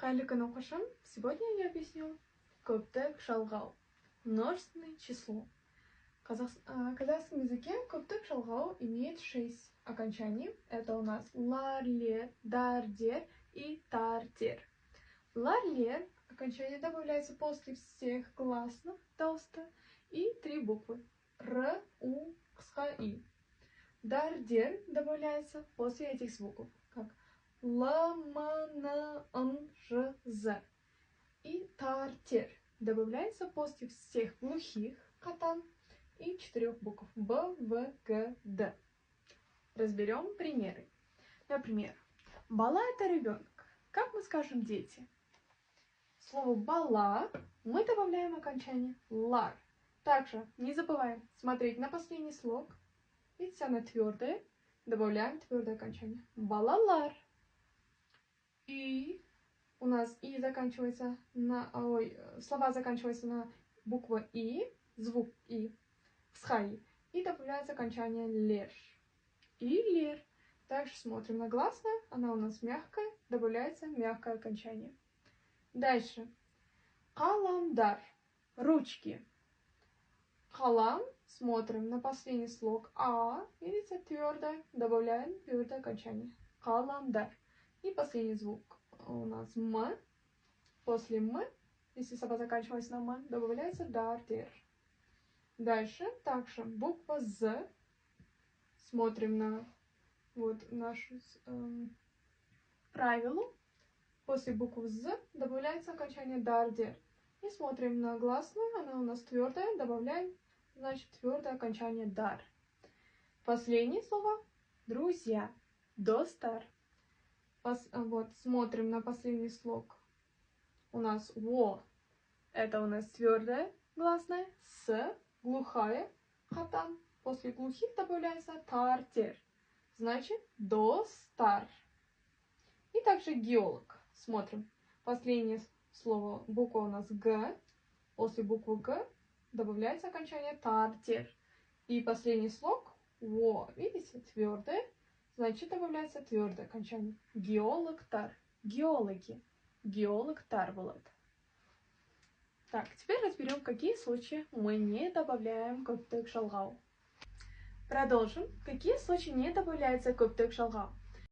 Қайырлы күн, оқушым. Сегодня я объясню көптік жалғау, множественное число. В казахском языке көптік жалғау имеет 6 окончаний. Это у нас лар, лер, дар, дер и тар, дер. Лар, лер окончание добавляется после всех гласных толсто и 3 буквы р, у, ксха, и. Дар, дер добавляется после этих звуков, как л, м, н, н, ж, з. И тар-тер добавляется после всех глухих катан и 4 букв б, в, г, д. Разберем примеры. Например, бала — это ребенок. Как мы скажем дети? Слово бала мы добавляем окончание лар. Также не забываем смотреть на последний слог. Видите, она твердая. Добавляем твердое окончание. Балалар. И у нас и заканчивается на... слова заканчиваются на букву И, звук И, всхай, и добавляется окончание лер. И лер. Также смотрим на гласное, она у нас мягкая, добавляется мягкое окончание. Дальше. Каламдар. Ручки. Калам. Смотрим на последний слог А, видите, твердое, добавляем твердое окончание. Каламдар. И последний звук у нас М. После М, если слова заканчиваются на М, добавляется дар, дер. Дальше также буква З. Смотрим на нашу правило. После буквы З добавляется окончание дар, дер. И смотрим на гласную, она у нас твердая, добавляем, значит, твердое окончание дар. Последние слова друзья. Достар. Смотрим на последний слог. У нас во. Это у нас твердая гласная. С. Глухая. Хатан. После глухих добавляется тартер. Значит, достар. И также геолог. Смотрим. Последнее слово, буква у нас Г. После буквы Г добавляется окончание тартер. И последний слог во. Видите, твердое. Значит, добавляется твердое окончание. Геолог-тар. Геологи. Геолог-тар булат. Так, теперь разберем, в какие случаи мы не добавляем көптік жалғау. Продолжим. В какие случаи не добавляется көптік жалғау?